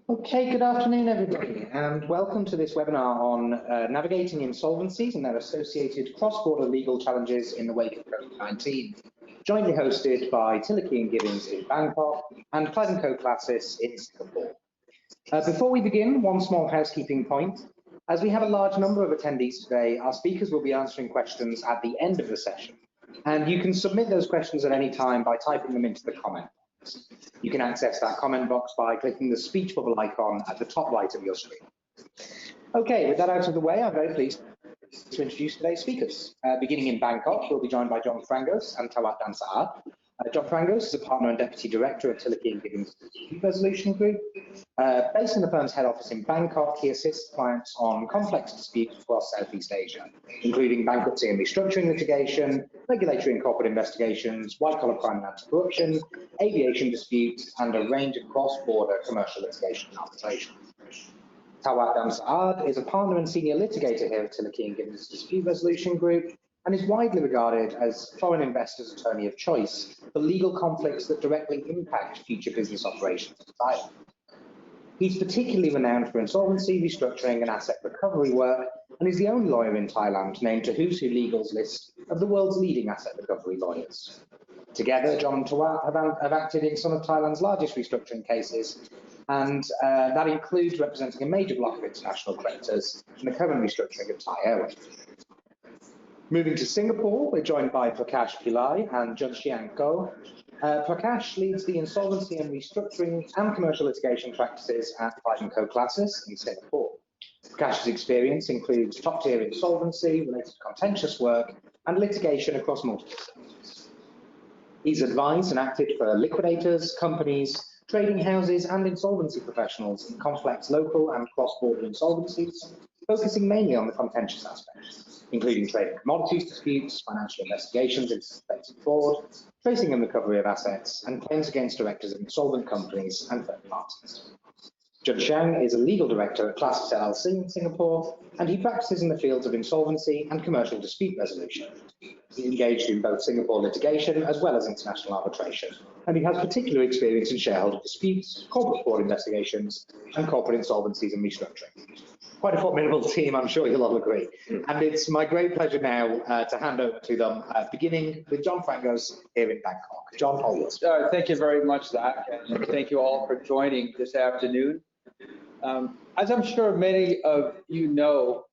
Okay, good afternoon, everybody, and welcome to this webinar on navigating insolvencies and their associated cross-border legal challenges in the wake of COVID-19, jointly hosted by Tilley Gibbons in Bangkok and Clyde & Co Classis in Singapore. Before we begin, one small housekeeping point. As we have a large number of attendees today, our speakers will be answering questions at the end of the session, and you can submit those questions at any time by typing them into the comment box. You can access that comment box by clicking the speech bubble icon at the top right of your screen. Okay, with that out of the way, I'm very pleased to introduce today's speakers. Beginning in Bangkok, we'll be joined by John Frangos and Tawat Dan Saad. John Frangos is a partner and deputy director of Tilley Gibbons Resolution Group. Based in the firm's head office in Bangkok, he assists clients on complex disputes across Southeast Asia, including bankruptcy and restructuring litigation, regulatory and corporate investigations, white-collar crime and anti-corruption, aviation disputes, and a range of cross-border commercial litigation and arbitration. Tawat Dan Saad is a partner and senior litigator here at Tilley Gibbons Dispute Resolution Group, and is widely regarded as foreign investors' attorney of choice for legal conflicts that directly impact future business operations in Thailand. He's particularly renowned for insolvency, restructuring, and asset recovery work, and is the only lawyer in Thailand named to Who's Who Legal's list of the world's leading asset recovery lawyers. Together, John and Tawat have acted in some of Thailand's largest restructuring cases, and that includes representing a major block of international creditors in the current restructuring of Thai Airways. Moving to Singapore, we're joined by Prakash Pillai and Junxiang Ko. Prakash leads the insolvency and restructuring and commercial litigation practices at Clyde & Co Classis in Singapore. Prakash's experience includes top-tier insolvency, related contentious work, and litigation across multiple sectors. He's advised and acted for liquidators, companies, trading houses, and insolvency professionals in complex local and cross-border insolvencies, focusing mainly on the contentious aspects, including trade and commodities disputes, financial investigations into suspected fraud, tracing and recovery of assets, and claims against directors of insolvent companies and third parties. Jun Xiang is a legal director at Classis LLC in Singapore, and he practices in the fields of insolvency and commercial dispute resolution. He's engaged in both Singapore litigation as well as international arbitration, and he has particular experience in shareholder disputes, corporate fraud investigations, and corporate insolvencies and restructuring. Quite a formidable team, I'm sure you'll all agree. And it's my great pleasure now to hand over to them, beginning with John Frangos here in Bangkok. John, all yours. Thank you very much, Zach, and thank you all for joining this afternoon. As I'm sure many of you know,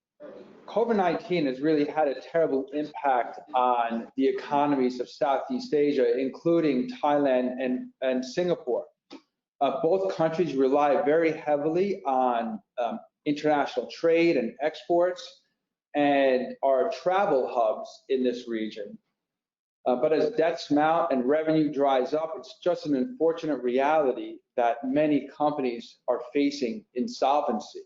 COVID-19 has really had a terrible impact on the economies of Southeast Asia, including Thailand and Singapore. Both countries rely very heavily on international trade and exports, and are travel hubs in this region. But as debts mount and revenue dries up, it's just an unfortunate reality that many companies are facing insolvency.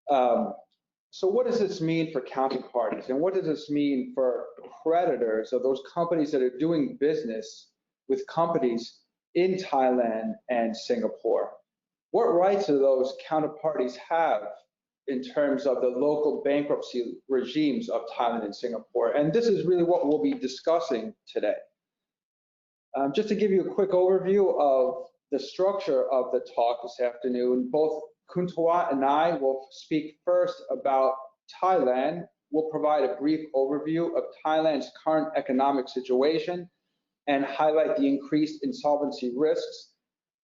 So what does this mean for counterparties, and what does this mean for creditors of those companies that are doing business with companies in Thailand and Singapore? What rights do those counterparties have in terms of the local bankruptcy regimes of Thailand and Singapore? And this is really what we'll be discussing today. Just to give you a quick overview of the structure of the talk this afternoon, both Kun Tawat and I will speak first about Thailand. We'll provide a brief overview of Thailand's current economic situation and highlight the increased insolvency risks.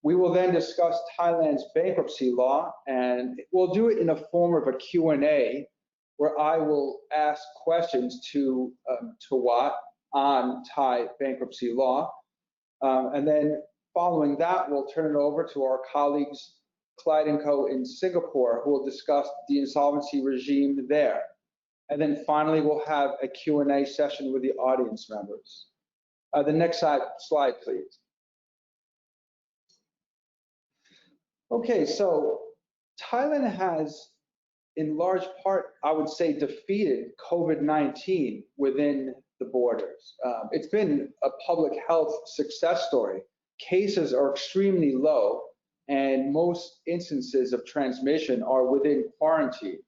We will then discuss Thailand's bankruptcy law, and we'll do it in a form of a Q&A where I will ask questions to Tawat on Thai bankruptcy law. And then following that, we'll turn it over to our colleagues, Clyde & Co in Singapore, who will discuss the insolvency regime there. And then finally, we'll have a Q&A session with the audience members. The next slide, please. Okay, so Thailand has, in large part, I would say, defeated COVID-19 within the borders. It's been a public health success story. Cases are extremely low, and most instances of transmission are within quarantine.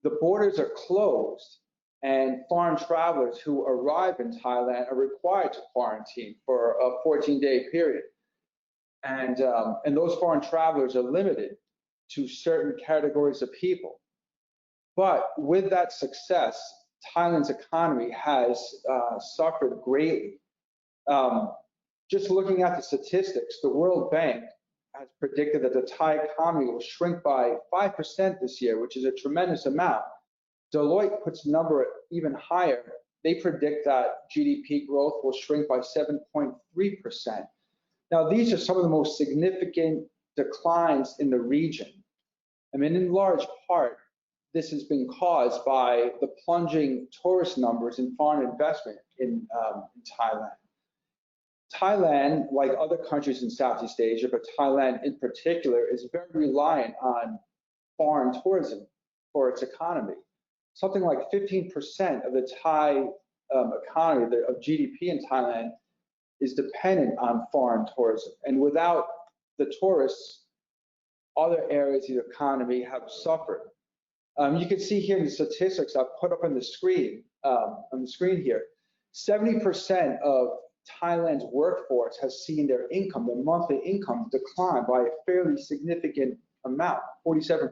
The borders are closed, and foreign travelers who arrive in Thailand are required to quarantine for a 14-day period. And those foreign travelers are limited to certain categories of people. But with that success, Thailand's economy has suffered greatly. Just looking at the statistics, the World Bank has predicted that the Thai economy will shrink by 5% this year, which is a tremendous amount. Deloitte puts the number even higher. They predict that GDP growth will shrink by 7.3%. Now, these are some of the most significant declines in the region. I mean, in large part, this has been caused by the plunging tourist numbers and foreign investment in Thailand. Thailand, like other countries in Southeast Asia, but Thailand in particular, is very reliant on foreign tourism for its economy. Something like 15% of the Thai economy, of GDP in Thailand, is dependent on foreign tourism. And without the tourists, other areas of the economy have suffered. You can see here in the statistics I've put up on the screen here, 70% of Thailand's workforce has seen their income, their monthly income, decline by a fairly significant amount, 47%.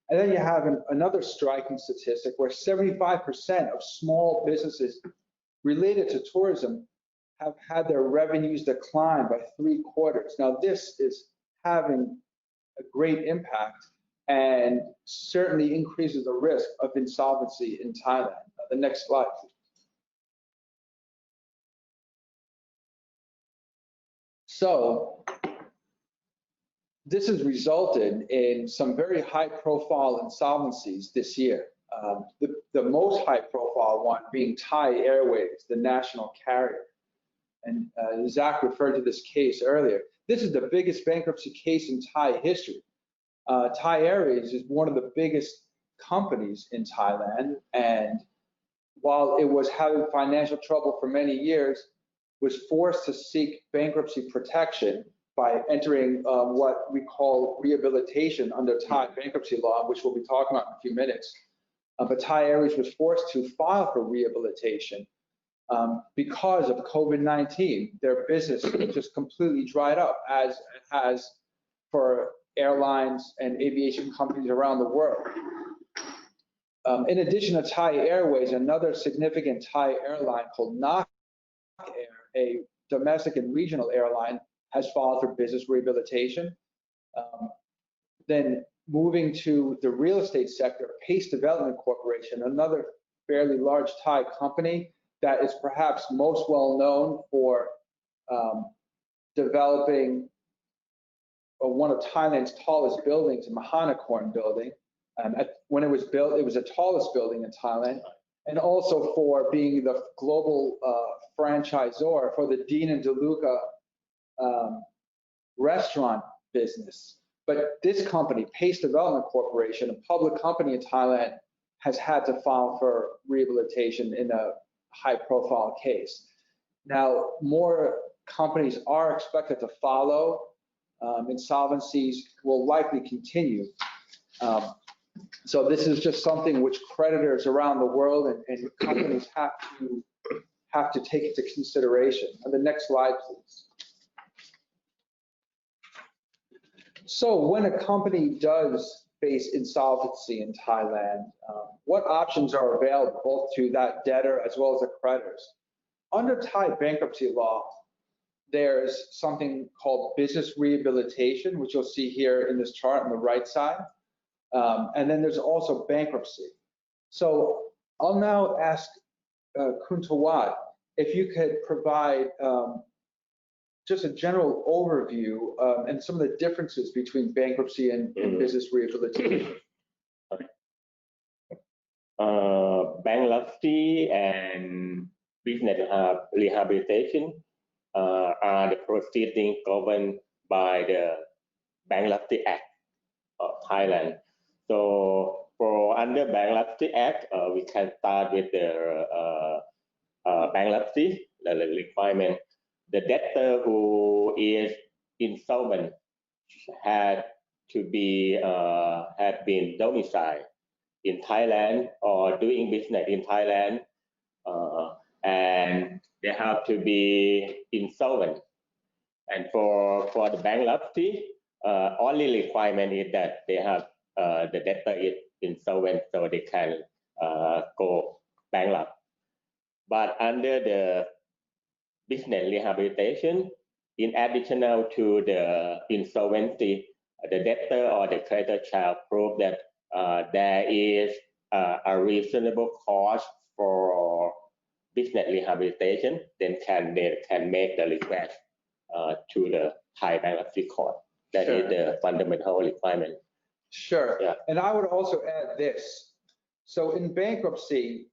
And then you have another striking statistic where 75% of small businesses related to tourism have had their revenues decline by 3/4. Now, this is having a great impact and certainly increases the risk of insolvency in Thailand. The next slide, please. So this has resulted in some very high-profile insolvencies this year. The most high-profile one being Thai Airways, the national carrier. And Zach referred to this case earlier. This is the biggest bankruptcy case in Thai history. Thai Airways is one of the biggest companies in Thailand, and while it was having financial trouble for many years, was forced to seek bankruptcy protection by entering what we call rehabilitation under Thai bankruptcy law, which we'll be talking about in a few minutes. But Thai Airways was forced to file for rehabilitation because of COVID-19. Their business just completely dried up, as it has for airlines and aviation companies around the world. In addition to Thai Airways, another significant Thai airline called Nak Air, a domestic and regional airline, has filed for business rehabilitation. Then moving to the real estate sector, Pace Development Corporation, another fairly large Thai company that is perhaps most well known for developing one of Thailand's tallest buildings, the Mahanakorn building. When it was built, it was the tallest building in Thailand, and also for being the global franchisor for the Dean and DeLuca restaurant business. But this company, Pace Development Corporation, a public company in Thailand, has had to file for rehabilitation in a high-profile case. Now, more companies are expected to follow. Insolvencies will likely continue. So this is just something which creditors around the world and companies have to take into consideration. And the next slide, please. So when a company does face insolvency in Thailand, what options are available both to that debtor as well as the creditors? Under Thai bankruptcy law, there's something called business rehabilitation, which you'll see here in this chart on the right side. And then there's also bankruptcy. So I'll now ask Kuntawat if you could provide just a general overview and some of the differences between bankruptcy and business rehabilitation. Bankruptcy and business rehabilitation are the proceedings governed by the Bankruptcy Act of Thailand. So for under Bankruptcy Act, we can start with the bankruptcy, the requirement. The debtor who is insolvent had to be had been domiciled in Thailand or doing business in Thailand, and they have to be insolvent And for the bankruptcy, only requirement is that they have the debtor is insolvent, so they can go bankrupt. But under the business rehabilitation, in additional to the insolvency, the debtor or the creditor shall prove that there is a reasonable cost for business rehabilitation, then they can make the request to the Thai bankruptcy court. That is the fundamental requirement. Sure. Yeah. And I would also add this. So in bankruptcy,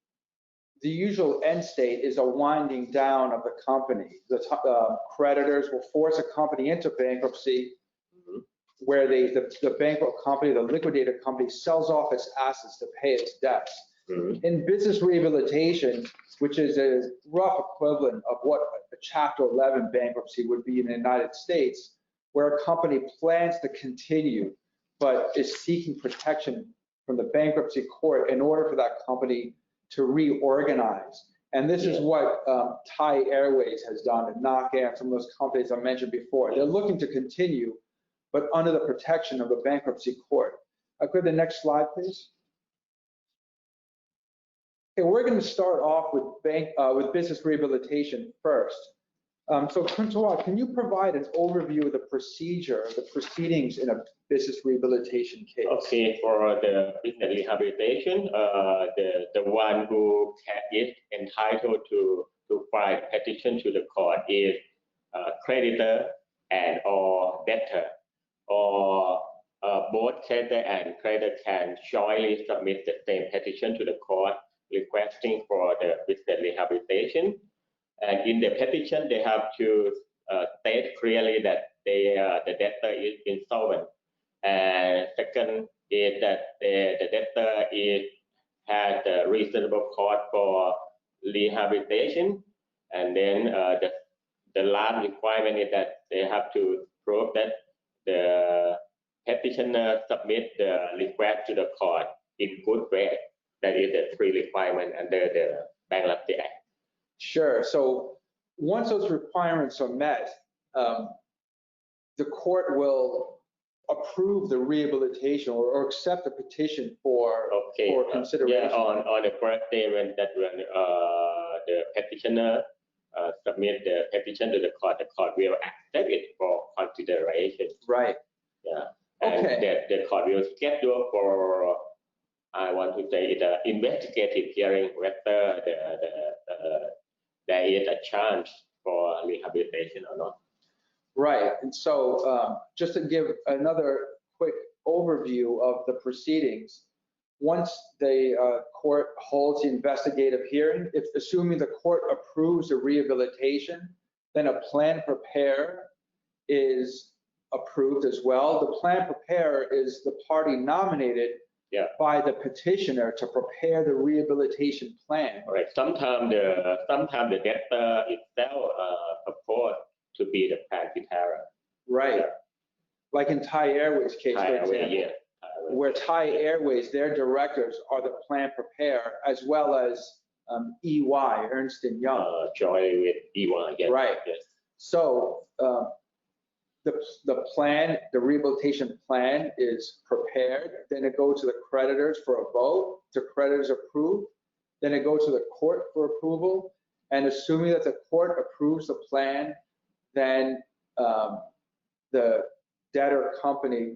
the usual end state is a winding down of the company. The creditors will force a company into bankruptcy, where the bankrupt company, the liquidated company, sells off its assets to pay its debts. In business rehabilitation, which is a rough equivalent of what a Chapter 11 bankruptcy would be in the United States, where a company plans to continue but is seeking protection from the bankruptcy court in order for that company to reorganize. And this is what Thai Airways has done, and Nok Air, some of those companies I mentioned before. They're looking to continue, but under the protection of the bankruptcy court. Could we have the next slide, please? Okay, we're going to start off with business rehabilitation first. So Kuntawa, can you provide an overview of the procedure, the proceedings in a business rehabilitation case? Okay, for the business rehabilitation, the one who is entitled to file a petition to the court is creditor and or debtor, or both creditor and creditor can jointly submit the same petition to the court requesting for the business rehabilitation. And in the petition, they have to state clearly that the debtor is insolvent. And second is that the debtor has a reasonable cost for rehabilitation. And then the last requirement is that they have to prove that the petitioner submit the request to the court in good faith. That is the three requirements under the Bankruptcy Act. Sure. So once those requirements are met, the court will approve the rehabilitation or accept the petition for consideration. On the first day when the petitioner submit the petition to the court will accept it for consideration. Right. Yeah. And the court will schedule for, I want to say, the investigative hearing whether there is a chance for rehabilitation or not. Right. And so just to give another quick overview of the proceedings, once the court holds the investigative hearing, if assuming the court approves the rehabilitation, then a plan prepare is approved as well. The plan prepare is the party nominated by the petitioner to prepare the rehabilitation plan. All right. Sometimes the debtor itself purport to be the plan preparer. Right. Yeah. Like in Thai Airways case, for example, where Thai Airways, their directors are the plan prepare, as well as EY, Ernst & Young. Jointly with EY. Yes. Right. Yes. So the plan, the rehabilitation plan is prepared, then it goes to the creditors for a vote, the creditors approve, then it goes to the court for approval, and assuming that the court approves the plan, then the debtor company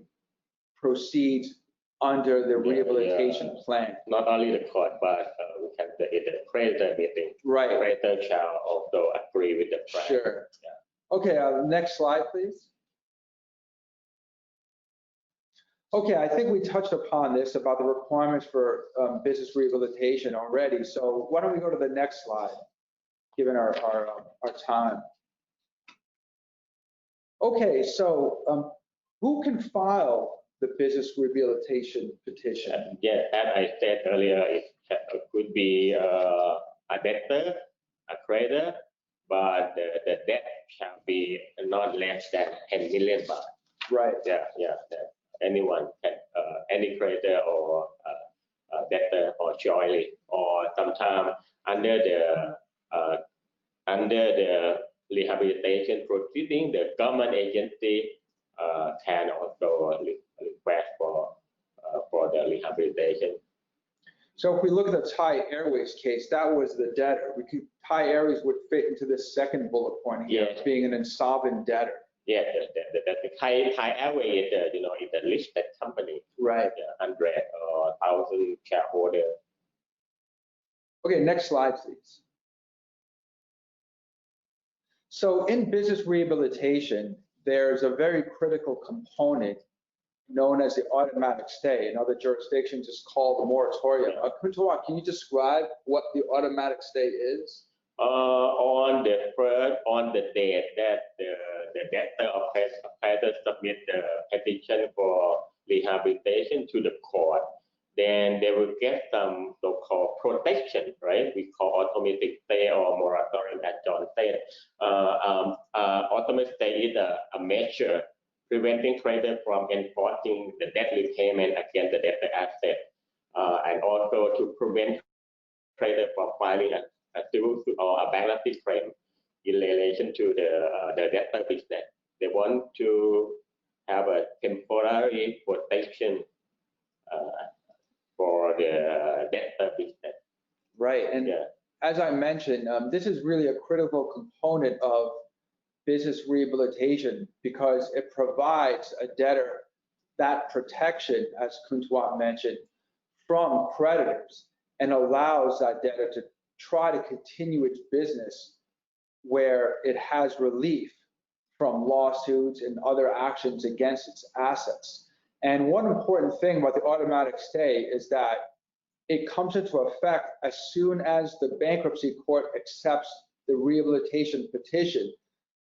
proceeds under the rehabilitation plan. Not only the court, but we can say the creditor meeting. Right. The creditor shall also agree with the plan. Sure. Yeah. Okay, next slide, please. Okay, I think we touched upon this about the requirements for business rehabilitation already. So why don't we go to the next slide, given our time. Okay, so who can file the business rehabilitation petition? Yeah, as I said earlier, it could be a debtor, a creditor, but the debt shall be not less than 10 million baht. Right. Yeah. Anyone can, any creditor or debtor or jointly, or sometimes under the rehabilitation proceeding, the government agency can also request for the rehabilitation. So if we look at the Thai Airways case, that was the debtor. Thai Airways would fit into this second bullet point here, Yes. being an insolvent debtor. Yeah, the Thai Airways, is a listed company. Right. 100 or 1,000 shareholder. Okay, next slide, please. So in business rehabilitation, there's a very critical component known as the automatic stay. In other jurisdictions, it's called a moratorium. Kuntawa, can you describe what the automatic stay is? On the date that the debtor or creditor submit the petition for rehabilitation to the court, then they will get some so-called protection, right? We call automatic stay or moratorium, as John said. Automatic stay is a measure preventing creditor from enforcing the debt repayment against the debtor asset, and also to prevent creditor from filing a civil suit or a bankruptcy claim in relation to the debtor business. They want to have a temporary protection for the debtor business. Right, and as I mentioned, this is really a critical component of business rehabilitation because it provides a debtor that protection, as Kuntawa mentioned, from creditors and allows that debtor to try to continue its business where it has relief from lawsuits and other actions against its assets. And one important thing about the automatic stay is that it comes into effect as soon as the bankruptcy court accepts the rehabilitation petition.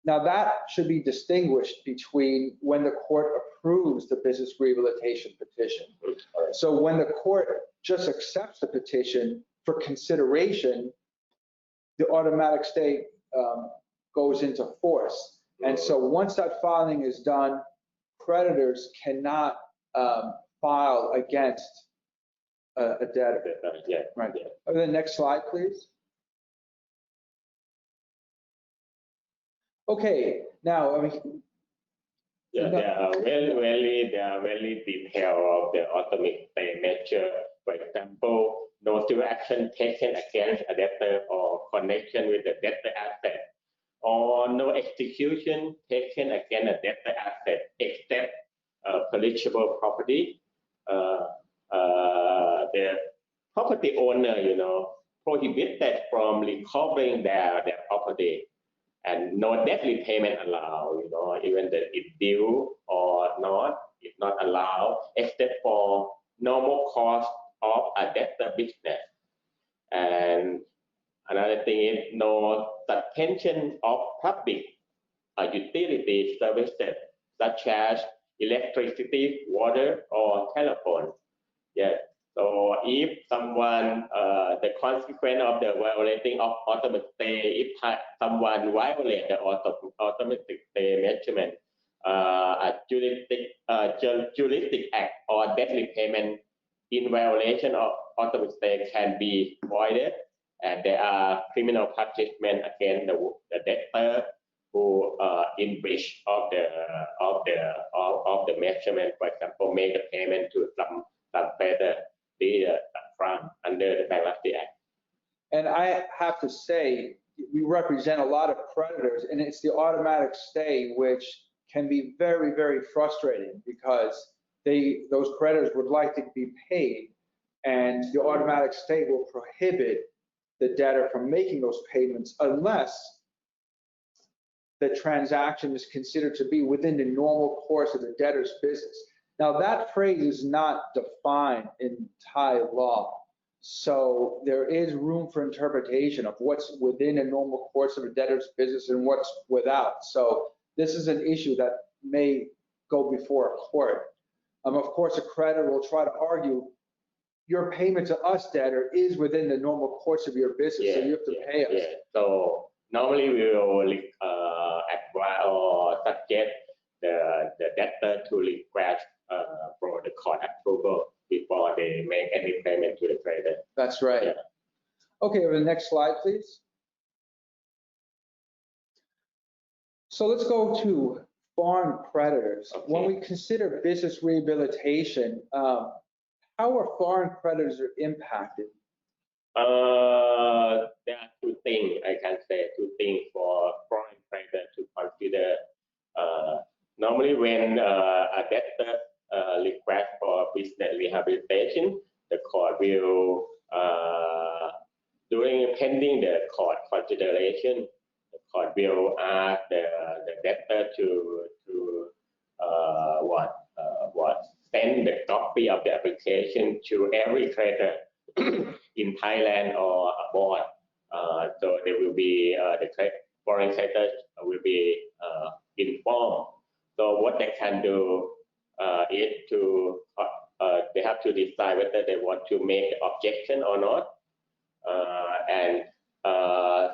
Now that should be distinguished between when the court approves the business rehabilitation petition. So when the court just accepts the petition for consideration, the automatic stay goes into force. And so once that filing is done, creditors cannot file against a debtor. Yeah. Right. The next slide, please. Okay, now, I mean, they are very detailed of the automatic stay measure. For example, no civil action taken against a debtor or connection with the debtor asset, or no execution taken against a debtor asset except perishable property. The property owner, prohibited from recovering their property, and no debt repayment allowed. Even that it's due or not, it's not allowed except for normal cost of a debtor business. And another thing is no suspension of public utility services such as electricity, water, or telephone. Yes. So if someone, the consequence of the violating of automatic stay, if someone violates the automatic stay measurement, a juristic act or debt repayment in violation of automatic stay can be voided, and there are criminal punishment against the debtor who in breach of the measurement. For example, make a payment to some creditor, the crime under the Bankruptcy Act. And I have to say, we represent a lot of creditors, and it's the automatic stay which can be very, very frustrating because those creditors would like to be paid, and the automatic stay will prohibit the debtor from making those payments unless the transaction is considered to be within the normal course of the debtor's business. Now that phrase is not defined in Thai law, so there is room for interpretation of what's within a normal course of a debtor's business and what's without. So this is an issue that may go before a court. Of course, a creditor will try to argue your payment to us, debtor, is within the normal course of your business, so you have to pay us. Yeah. So normally we will advise or suggest the debtor to request for the court approval before they make any payment to the creditor. That's right. Yeah. Okay, the next slide, please. So let's go to foreign creditors. Okay. When we consider business rehabilitation, how are foreign creditors impacted? There are two things I can say. Two things for foreign creditor to consider. Normally, when a debtor request for business rehabilitation, the court will, during pending the court consideration, the court will ask the debtor to send the copy of the application to every creditor in Thailand or abroad. So there will be the foreign creditors will be informed. So what they can do is to they have to decide whether they want to make objection or not. And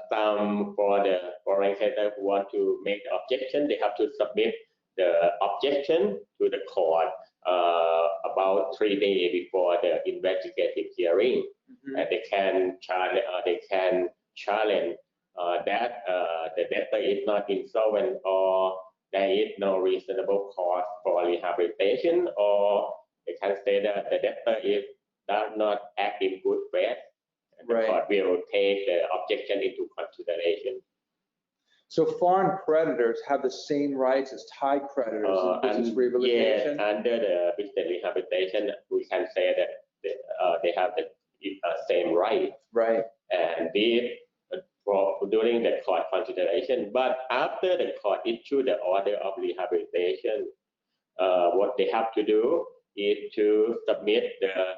some for the foreign creditor who want to make the objection, they have to submit the objection to the court about 3 days before the investigative hearing. Mm-hmm. And they can challenge that the debtor is not insolvent, or there is no reasonable cause for rehabilitation, or they can say that the debtor does not act in good faith. And the court will take the objection into consideration. So foreign creditors have the same rights as Thai creditors in business rehabilitation? Yes, under the business rehabilitation, we can say that they have the same right. Right. And during the court consideration, but after the court issue the order of rehabilitation, what they have to do is to submit the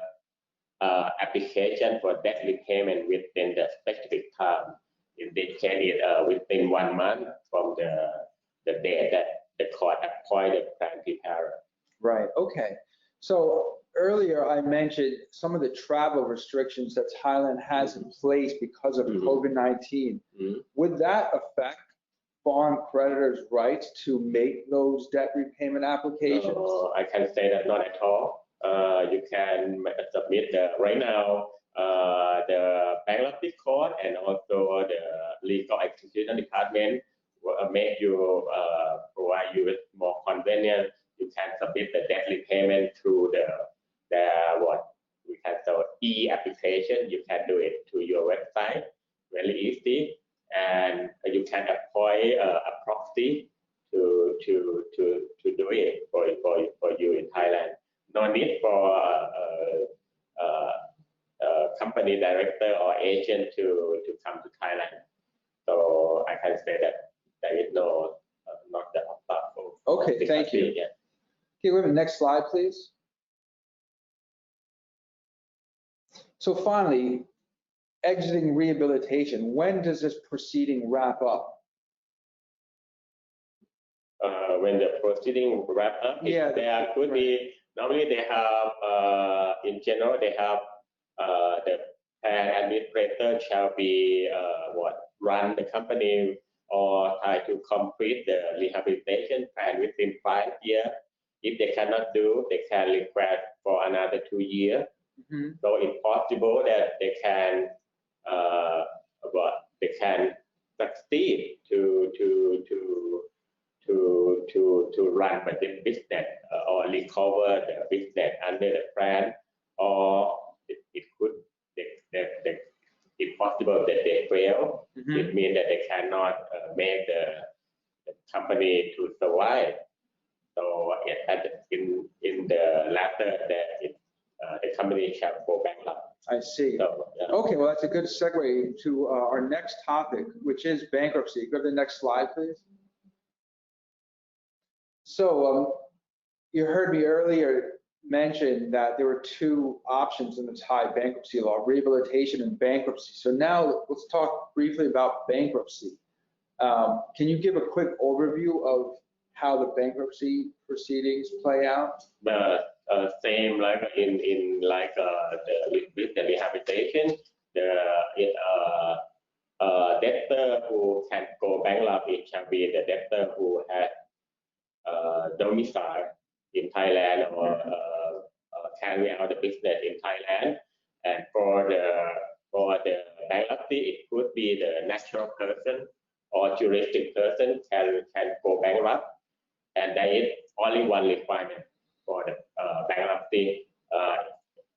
application for debt repayment within the specific time. In this case, within 1 month from the date that the court appointed plan preparer. Right. Okay. So earlier I mentioned some of the travel restrictions that Thailand has in place because of COVID-19. Would that affect foreign creditors' rights to make those debt repayment applications? I can say that not at all. You can submit right now. The bankruptcy court and also the legal execution department will make you provide you with more convenience. You can submit the debt repayment through the what we can call e-application. You can do it to your website, very easy, and you can appoint a proxy to do it for you in Thailand. No need for company director or agent to come to Thailand. So I can say that there is no not the obstacle. Okay, thank you. Yeah. Okay, we have the next slide, please. So finally, exiting rehabilitation. When does this proceeding wrap up? When the proceeding wrap up, yeah, there could be, normally they have, in general, they have the plan administrator shall be run the company or try to complete the rehabilitation plan within 5 years. If they cannot do, they can request for another 2 years. So it's possible that they can succeed to run the business or recover the business under the plan, or it could it's possible that they fail. It means that they cannot make the company to survive. So in the latter, that the company shall go bankrupt. I see. So, yeah. Okay, well, that's a good segue to our next topic, which is bankruptcy. Go to the next slide, please. So you heard me earlier mention that there were 2 options in the Thai bankruptcy law, rehabilitation and bankruptcy. So now let's talk briefly about bankruptcy. Can you give a quick overview of how the bankruptcy proceedings play out? The same like in like the rehabilitation, the debtor who can go bankrupt, it can be the debtor who has domicile in Thailand or carry out the business in Thailand. And for the bankruptcy, it could be the natural person or juristic person can go bankrupt, and there is only one requirement for the bankruptcy,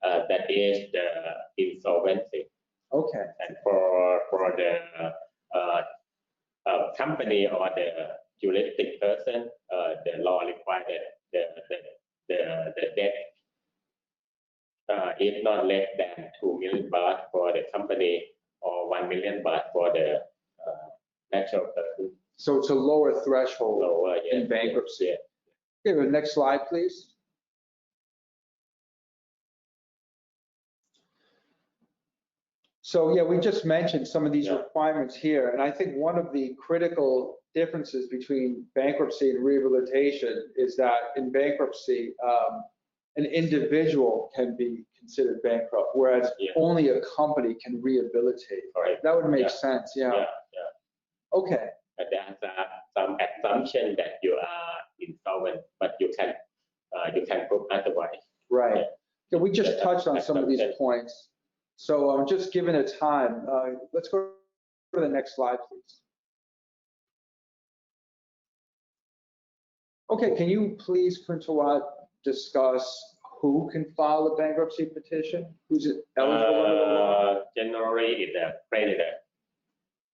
that is the insolvency. Okay. And for the company or the juristic person, the law requires that the debt is not less than 2 million baht for the company or 1 million baht for the natural person. So it's a lower threshold Lower, in bankruptcy. Yeah. Okay, the next slide, please. So yeah, we just mentioned some of these requirements here, and I think one of the critical differences between bankruptcy and rehabilitation is that in bankruptcy, an individual can be considered bankrupt, whereas only a company can rehabilitate. Correct. That would make sense, yeah. Okay. But there's some assumption that you are insolvent, but you can prove otherwise. Right. So we just touched on some of these points. So just given the time, let's go to the next slide, please. Okay, can you please, Kuntawat, discuss who can file a bankruptcy petition? Who's eligible under the law? Generally, it's a creditor,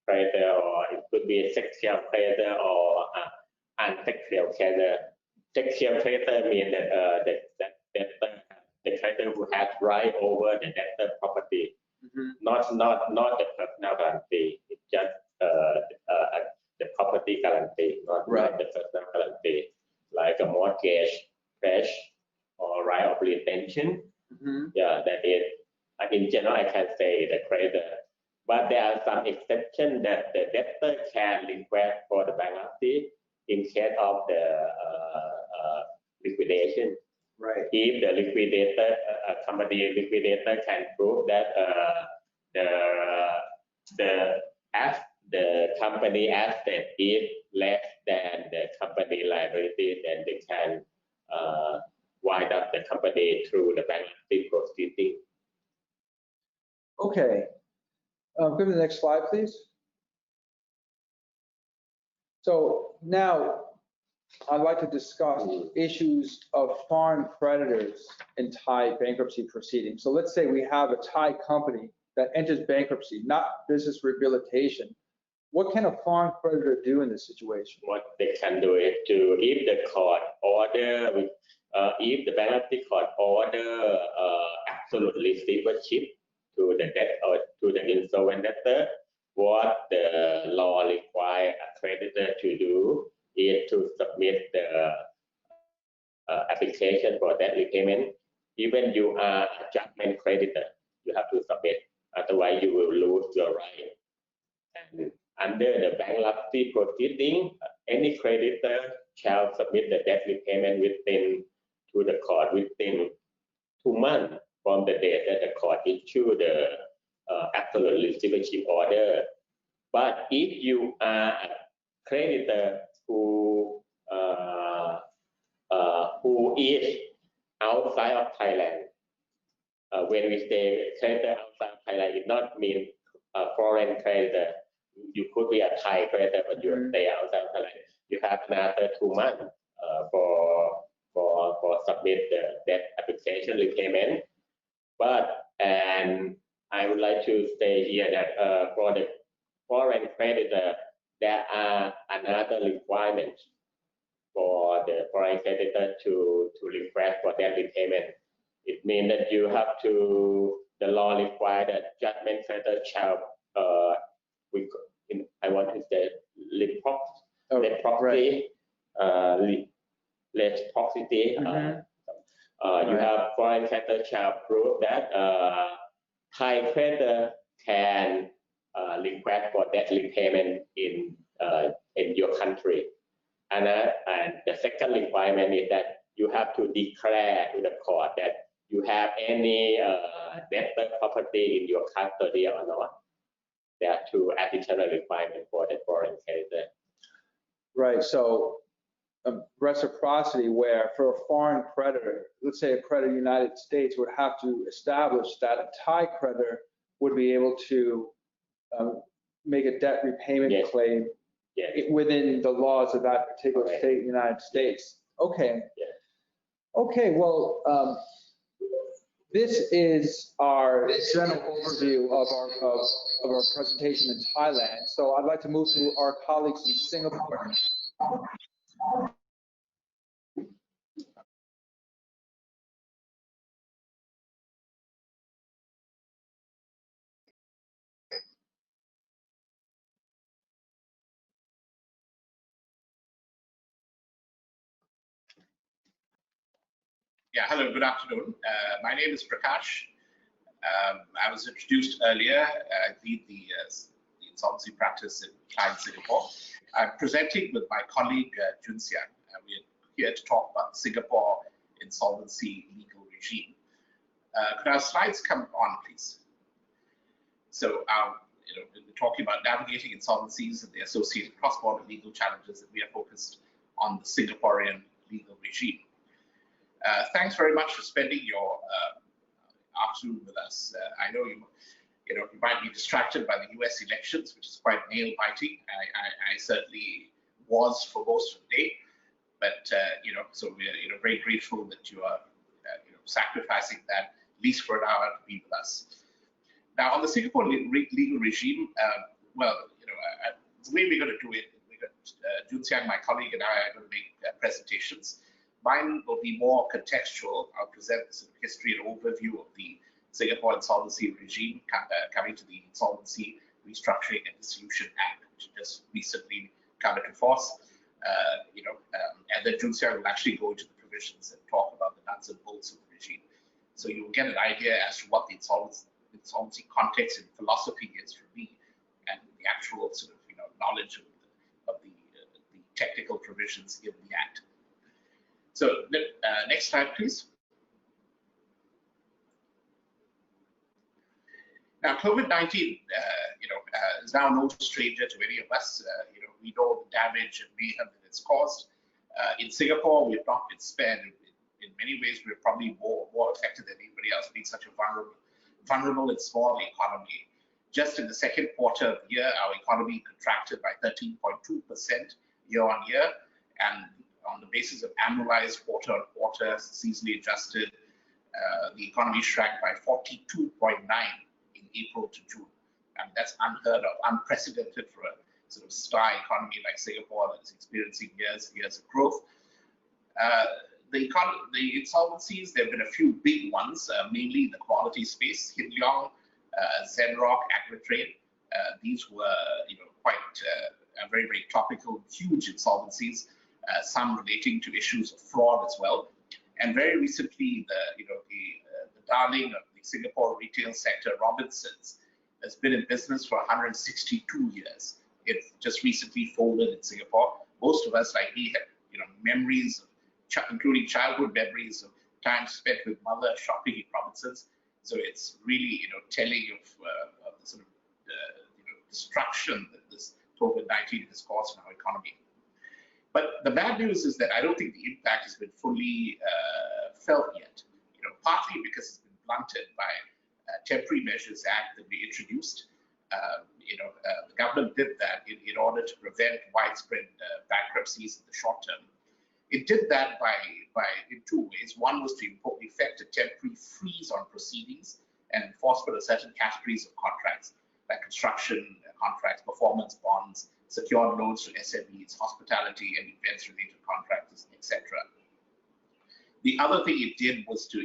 or it could be a sexual creditor or unsexual creditor. Sexual creditor means that the creditor who has right over the debtor property, not the personal guarantee. It's just the property guarantee, not the personal guarantee, like a mortgage, pledge, or right of retention. Yeah, that is. In general, I can say the creditor. But there are some exceptions that the debtor can request for the bankruptcy in case of the liquidation. Right. If the liquidator, company liquidator can prove that the company asset is less than the company liability, then they can wind up the company through the bankruptcy proceeding. Okay. Go to the next slide, please. So now I'd like to discuss issues of foreign creditors in Thai bankruptcy proceedings. So let's say we have a Thai company that enters bankruptcy, not business rehabilitation. What can a foreign creditor do in this situation? What they can do is to, if the court order, if the bankruptcy court order absolute receivership to the debt or to the insolvent debtor, what the law requires a creditor to do is to submit the application for debt repayment. Even you are a judgment creditor, you have to submit, otherwise you will lose your right. And under the bankruptcy proceeding, any creditor shall submit the debt repayment to the court within 2 months from the date that the court issued the absolute receivership order. But if you are a creditor who is outside of Thailand, when we say creditor outside of Thailand, it not mean a foreign creditor. You could be a Thai creditor, but you stay outside of Thailand. You have another 2 months for submit the debt application repayment. And I would like to say here that for the foreign creditor, there are another requirement for the foreign creditor to request for debt repayment. It means that you have to, the law requires that judgment creditor shall, I want to say, reciprocity. You have foreign creditor shall prove that Thai creditor can request for debt repayment in your country. And the second requirement is that you have to declare to the court that you have any debtor property in your custody or not. There are 2 additional requirements for the foreign creditor. Right. So reciprocity, where for a foreign creditor, let's say a creditor in the United States would have to establish that a Thai creditor would be able to make a debt repayment claim within the laws of that particular state in the United States. Okay. Okay, well, this is our general overview of our presentation in Thailand. So I'd like to move to our colleagues in Singapore. Yeah, hello, good afternoon. My name is Prakash. I was introduced earlier. I lead the insolvency practice in Singapore. I'm presenting with my colleague Jun Xiang. We're here to talk about the Singapore insolvency legal regime. Could our slides come on, please? So, we're talking about navigating insolvencies and the associated cross-border legal challenges, that we are focused on the Singaporean legal regime. Thanks very much for spending your afternoon with us. I know you might be distracted by the US elections, which is quite nail-biting. I certainly was for most of the day, but so we're very grateful that you are sacrificing that at least for an hour to be with us. Now, on the Singapore legal regime, the way we're going to do it, Jun Xiang, my colleague, and I are going to make presentations. Mine will be more contextual. I'll present some history and overview of the Singapore insolvency regime coming to the Insolvency Restructuring and Dissolution Act, which just recently come into force. And then Jun Xiang will actually go into the provisions and talk about the nuts and bolts of the regime. So you'll get an idea as to what the insolvency context and philosophy is for me, and the actual sort of knowledge of the technical provisions in the Act. So next slide, please. Now, COVID-19, is now no stranger to any of us. We know the damage and mayhem that it's caused. In Singapore, we've not been spared. In many ways, we're probably more affected than anybody else, being such a vulnerable and small economy. Just in the second quarter of the year, our economy contracted by 13.2% year-on-year, and on the basis of annualized quarter-on-quarter, seasonally adjusted, the economy shrank by 42.9 in April to June. And that's unheard of, unprecedented for a sort of star economy like Singapore that's experiencing years of growth. The insolvencies, there have been a few big ones, mainly in the quality space. Hin Leong, Zenrock, Agritrade. These were, quite very, very topical, huge insolvencies. Some relating to issues of fraud as well, and very recently, the darling of the Singapore retail sector, Robinsons, has been in business for 162 years. It just recently folded in Singapore. Most of us, like me, have memories, including childhood memories of time spent with mother shopping in Robinsons. So it's really, telling of the sort of destruction that this COVID-19 has caused in our economy. But the bad news is that I don't think the impact has been fully felt yet. Partly because it's been blunted by Temporary Measures Act that we introduced. The government did that in order to prevent widespread bankruptcies in the short term. It did that in two ways. One was to effect a temporary freeze on proceedings and enforcement of certain categories of contracts, like construction contracts, performance bonds, secured loans to SMEs, hospitality and events-related contractors, etc. The other thing it did was to,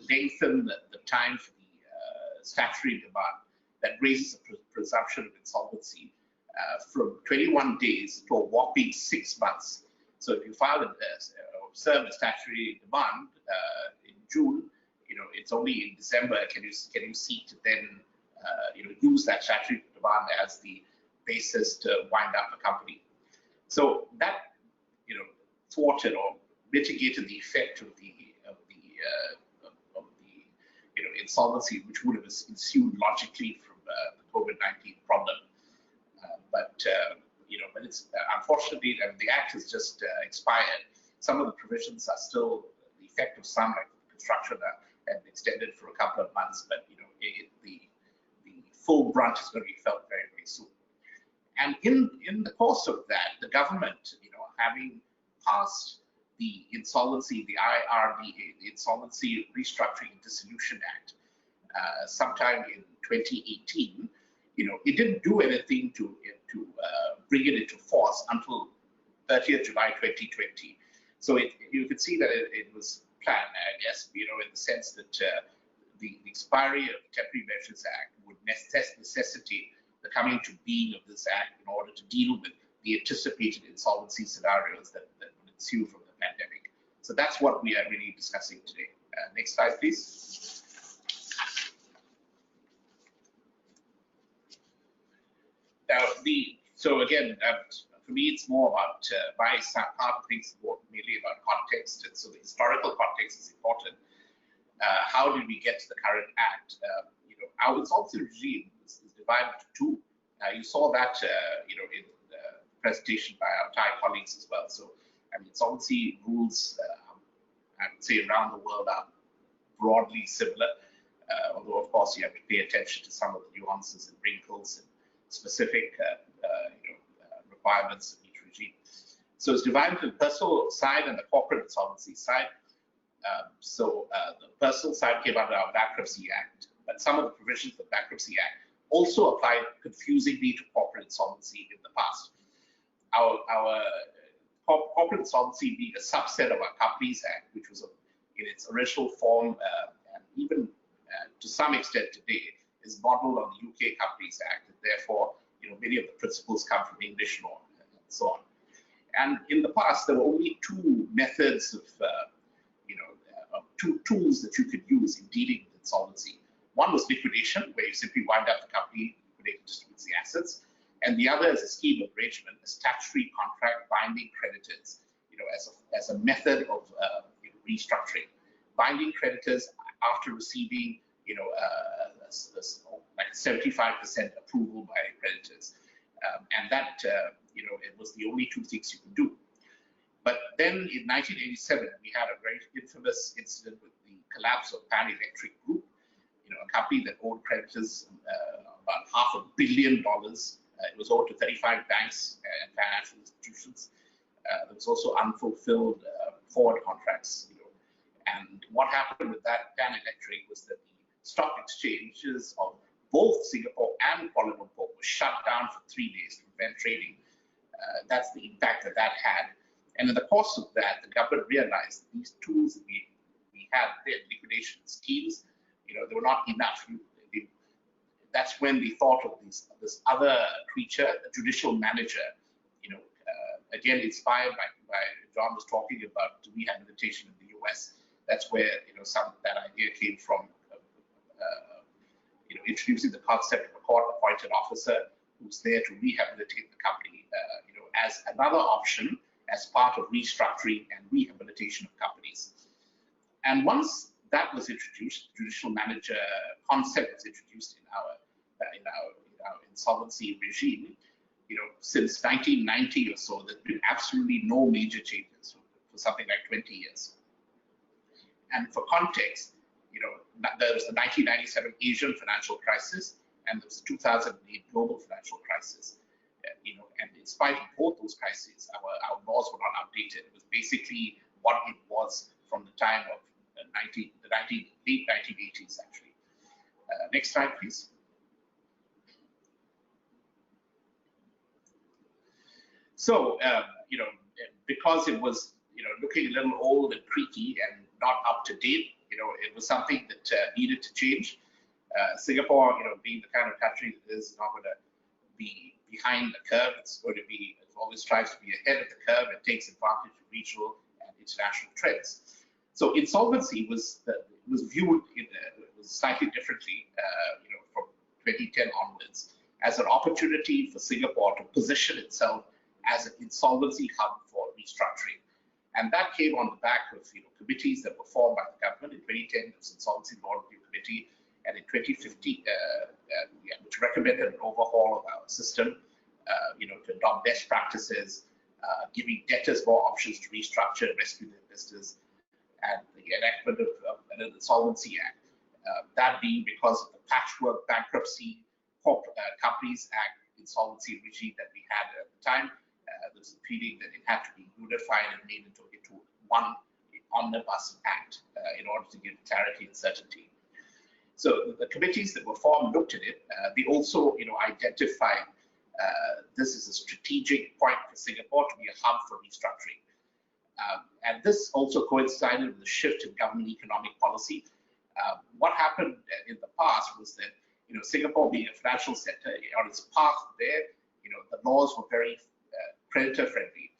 lengthen the time for the statutory demand that raises the presumption of insolvency from 21 days to a whopping 6 months. So if you file and serve a statutory demand in June, it's only in December can you seek to then use that statutory demand as the basis to wind up a company. So that thwarted or mitigated the effect of the insolvency which would have ensued logically from the COVID-19 problem. But it's unfortunately the act has just expired. Some of the provisions are still the effect of some, like construction, and extended for a couple of months. But the full brunt is going to be felt very, very soon. And in the course of that, the government, having passed the insolvency, the IRDA, the Insolvency Restructuring and Dissolution Act, sometime in 2018, it didn't do anything to bring it into force until 30th July 2020. So you can see that it was planned, I guess, in the sense that the expiry of the Temporary Measures Act would necessitate the coming to being of this act in order to deal with the anticipated insolvency scenarios that would ensue from the pandemic. So that's what we are really discussing today. Next slide, please. Now, so again, for me, it's more about my part of things, mainly about context. And so the historical context is important. How did we get to the current act? Our insolvency regime is divided into two. You saw that, in the presentation by our Thai colleagues as well. So, insolvency rules, I would say, around the world are broadly similar, although of course you have to pay attention to some of the nuances and wrinkles and specific, requirements of each regime. So it's divided into the personal side and the corporate insolvency side. The personal side came under our Bankruptcy Act, but some of the provisions of the Bankruptcy Act also applied confusingly to corporate insolvency in the past. Our corporate insolvency being a subset of our Companies Act, which was in its original form, and even to some extent today, is modeled on the UK Companies Act, and therefore, many of the principles come from English law and so on. And in the past, there were only two methods of, two tools that you could use in dealing with insolvency. One was liquidation, where you simply wind up the company, liquidate and distribute the assets. And the other is a scheme of arrangement, a statutory contract binding creditors, as a method of restructuring. Binding creditors after receiving, like 75% approval by creditors. And that, it was the only two things you could do. But then in 1987, we had a very infamous incident with the collapse of Pan Electric Group, a company that owed creditors about $500 million. It was owed to 35 banks and financial institutions. There was also unfulfilled forward contracts. And what happened with that Pan Electric was that the stock exchanges of both Singapore and Kuala Lumpur were shut down for 3 days to prevent trading. That's the impact that had. And in the course of that, the government realized these tools that we had there, liquidation schemes, they were not enough. That's when they thought of this other creature, the judicial manager, again, inspired by John was talking about rehabilitation in the US. That's where, that idea came from, introducing the concept of a court-appointed officer who's there to rehabilitate the company, as another option as part of restructuring and rehabilitation of companies. And once that was introduced, the judicial manager concept was introduced in our insolvency regime. Since 1990 or so, there's been absolutely no major changes for something like 20 years. And for context, there was the 1997 Asian financial crisis and there was the 2008 global financial crisis. And in spite of both those crises, our laws were not updated. It was basically what it was from the time of the late 1980s, actually. Next slide, please. So, because it was, looking a little old and creaky and not up to date, it was something that needed to change. Singapore, being the kind of country that is not going to be behind the curve, it's going to be, it always tries to be ahead of the curve and takes advantage of regional and international trends. So insolvency was viewed was slightly differently, from 2010 onwards, as an opportunity for Singapore to position itself as an insolvency hub for restructuring. And that came on the back of committees that were formed by the government. In 2010, there was Insolvency Law Review Committee, and in 2015, which recommended an overhaul of our system, to adopt best practices, giving debtors more options to restructure and rescue their business, and the enactment of an Insolvency Act. That being because of the patchwork bankruptcy, Companies Act, insolvency regime that we had at the time. There was a feeling that it had to be unified and made into one omnibus act in order to give clarity and certainty. So the committees that were formed looked at it. They also, identified this as a strategic point for Singapore to be a hub for restructuring. And this also coincided with the shift in government economic policy. What happened in the past was that, Singapore being a financial center, on its path there, the laws were very creditor friendly.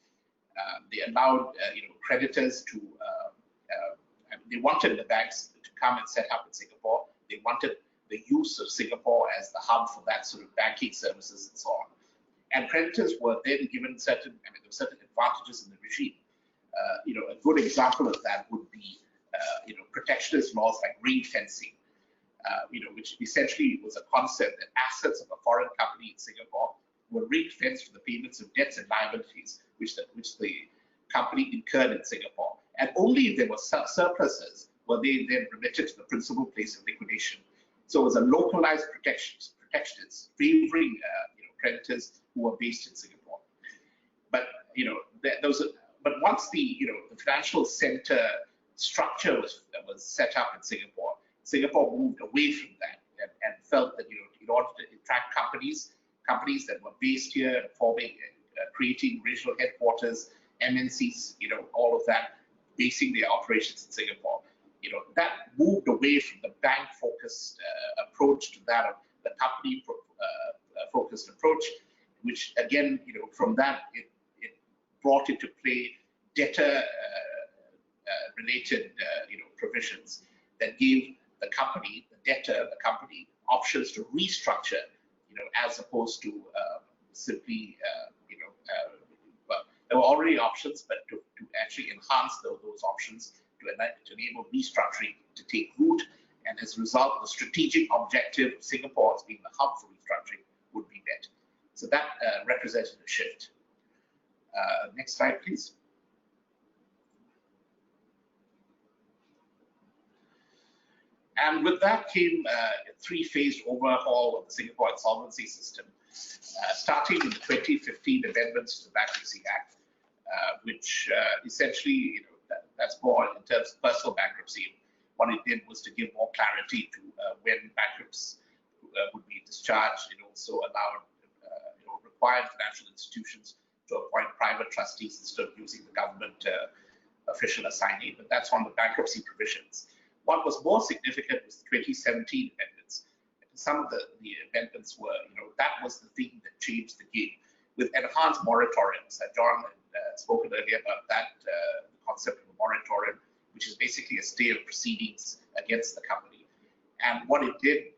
They allowed, creditors to, they wanted the banks to come and set up in Singapore. They wanted the use of Singapore as the hub for that sort of banking services and so on. And creditors were then given certain, there were certain advantages in the regime. A good example of that would be, protectionist laws like ring fencing, which essentially was a concept that assets of a foreign company in Singapore were ring fenced for the payments of debts and liabilities, which the company incurred in Singapore. And only if there were surpluses were they then remitted to the principal place of liquidation. So it was a localized protections favoring creditors who were based in Singapore. But but once the financial center structure was set up in Singapore, Singapore moved away from that and felt that in order to attract companies that were based here, creating regional headquarters, MNCs, all of that, basing their operations in Singapore. That moved away from the bank-focused approach to that of the company-focused approach, which again, from that, it brought into play debtor-related, provisions that gave the company options to restructure, as opposed to simply, well, there were already options, but to actually enhance those options to enable restructuring to take root, and as a result, the strategic objective of Singapore as being the hub for restructuring would be met. So that represented a shift. Next slide, please. And with that came a three-phased overhaul of the Singapore insolvency system, starting with the 2015 amendments to the Bankruptcy Act, which essentially, that's more in terms of personal bankruptcy. What it did was to give more clarity to when bankrupts would be discharged. It also allowed, required financial institutions to appoint private trustees instead of using the government official assignee. But that's on the bankruptcy provisions. What was more significant was the 2017 amendments. Some of the amendments were, that was the thing that changed the game with enhanced moratoriums. John had spoken earlier about that, the concept of a moratorium, which is basically a stay of proceedings against the company. And what it did,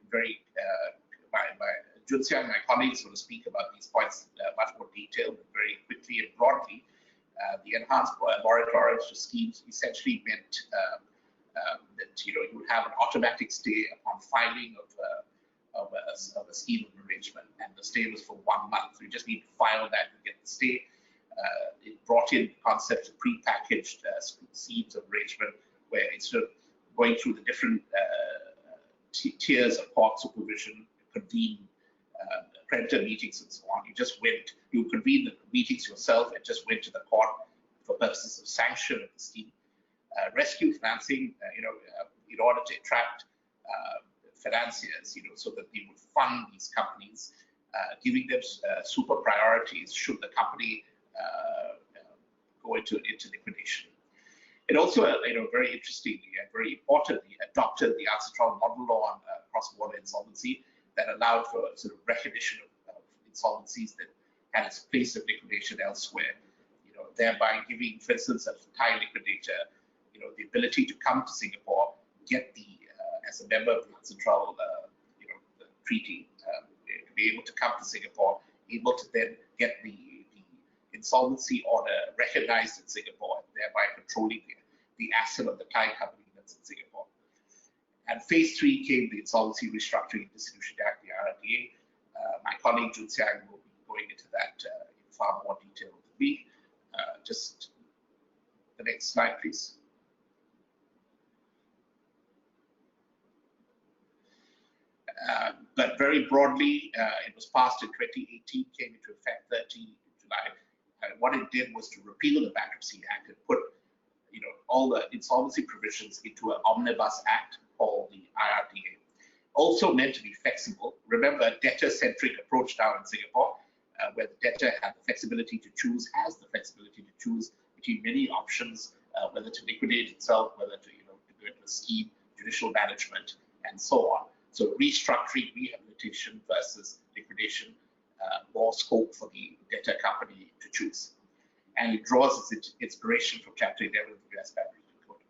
Jun Xiang, my colleagues, will speak about these points much more detailed, but very quickly and broadly. The enhanced moratoriums to schemes essentially meant that you would have an automatic stay upon filing of a scheme of arrangement, and the stay was for 1 month. So you just need to file that and get the stay. It brought in concepts of pre-packaged schemes of arrangement, where instead of going through the different tiers of court supervision, convene creditor meetings and so on, you convene the meetings yourself and just went to the court for purposes of sanction of the scheme. Rescue financing, in order to attract financiers, so that they would fund these companies, giving them super priorities should the company go into liquidation. It also, very interestingly and very importantly, adopted the ancestral model law on cross-border insolvency that allowed for sort of recognition of insolvencies that had its place of liquidation elsewhere, thereby giving, for instance, a Thai liquidator, the ability to come to Singapore, get the, as a member of the ancestral, the treaty, to be able to come to Singapore, able to then get the insolvency order recognized in Singapore, thereby controlling the asset of the Thai company that's in Singapore. And phase 3 came the Insolvency Restructuring and Dissolution Act, the RRDA. My colleague Jun Xiang will be going into that in far more detail than me. Just the next slide, please. But very broadly, it was passed in 2018, came into effect 30 July. What it did was to repeal the Bankruptcy Act and put, all the insolvency provisions into an omnibus act called the IRDA. Also meant to be flexible. Remember, a debtor-centric approach now in Singapore, where the debtor has the flexibility to choose between many options, whether to liquidate itself, whether to go into a scheme, judicial management, and so on. So restructuring, rehabilitation versus liquidation, more scope for the debtor company to choose. And it draws its inspiration from Chapter 11 of the US Bankruptcy Code.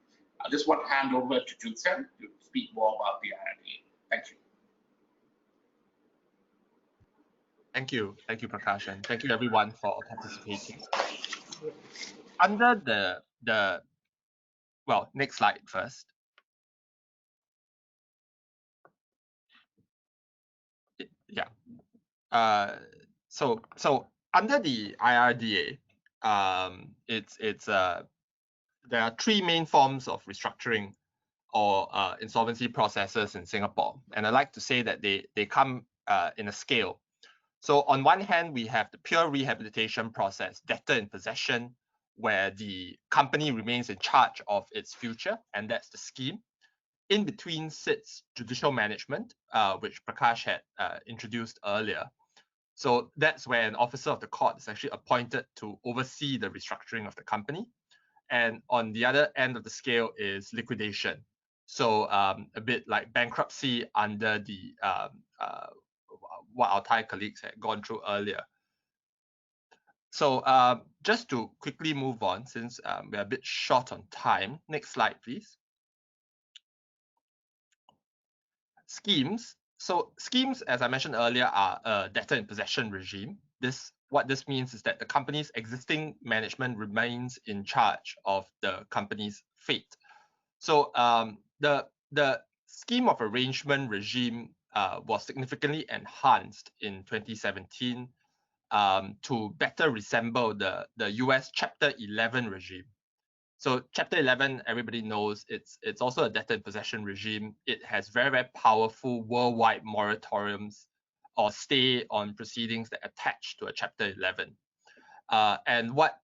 I just want to hand over to Jun Sen to speak more about the IRDA. Thank you. Thank you, Prakash, and thank you everyone for participating. Under well, next slide first. Yeah. So under the IRDA, there are three main forms of restructuring or insolvency processes in Singapore, and I like to say that they come in a scale. So on one hand, we have the pure rehabilitation process, debtor in possession, where the company remains in charge of its future, and that's the scheme. In between sits judicial management, which Prakash had introduced earlier. So that's where an officer of the court is actually appointed to oversee the restructuring of the company. And on the other end of the scale is liquidation. So a bit like bankruptcy under the what our Thai colleagues had gone through earlier. So just to quickly move on, since we're a bit short on time. Next slide, please. Schemes. So schemes, as I mentioned earlier, are a debtor in possession regime. What this means is that the company's existing management remains in charge of the company's fate. So the scheme of arrangement regime was significantly enhanced in 2017 to better resemble the US Chapter 11 regime. So Chapter 11, everybody knows, it's also a debtor in possession regime. It has very, very powerful worldwide moratoriums or stay on proceedings that attach to a Chapter 11. And what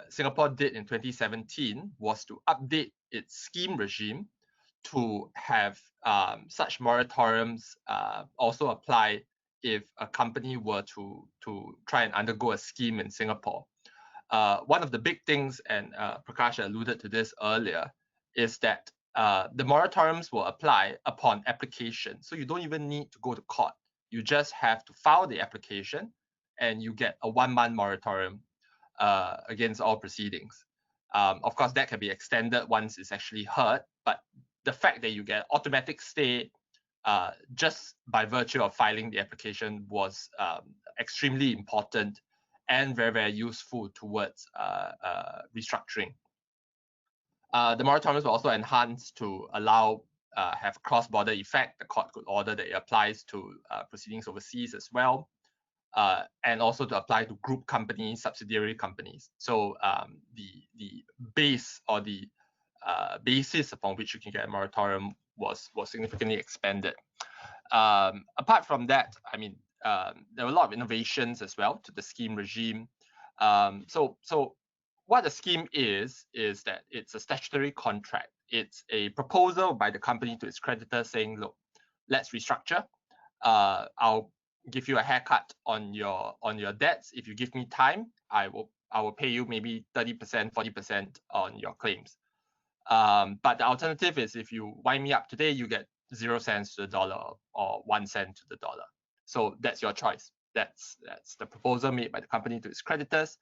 Singapore did in 2017 was to update its scheme regime to have such moratoriums also apply if a company were to try and undergo a scheme in Singapore. One of the big things, and Prakash alluded to this earlier, is that the moratoriums will apply upon application. So you don't even need to go to court. You just have to file the application and you get a 1-month moratorium against all proceedings. Of course, that can be extended once it's actually heard, but the fact that you get automatic stay just by virtue of filing the application was extremely important and very, very useful towards restructuring. The moratoriums were also enhanced to allow have cross-border effect. The court could order that it applies to proceedings overseas as well, and also to apply to group companies, subsidiary companies. So the base or the basis upon which you can get a moratorium was significantly expanded. Apart from that, I mean, there were a lot of innovations as well to the scheme regime. So what the scheme is that it's a statutory contract. It's a proposal by the company to its creditors saying, look, let's restructure. I'll give you a haircut on your debts. If you give me time, I will pay you maybe 30%, 40% on your claims. But the alternative is if you wind me up today, you get 0 cents to the dollar or 1 cent to the dollar. So that's your choice. That's the proposal made by the company to its creditors.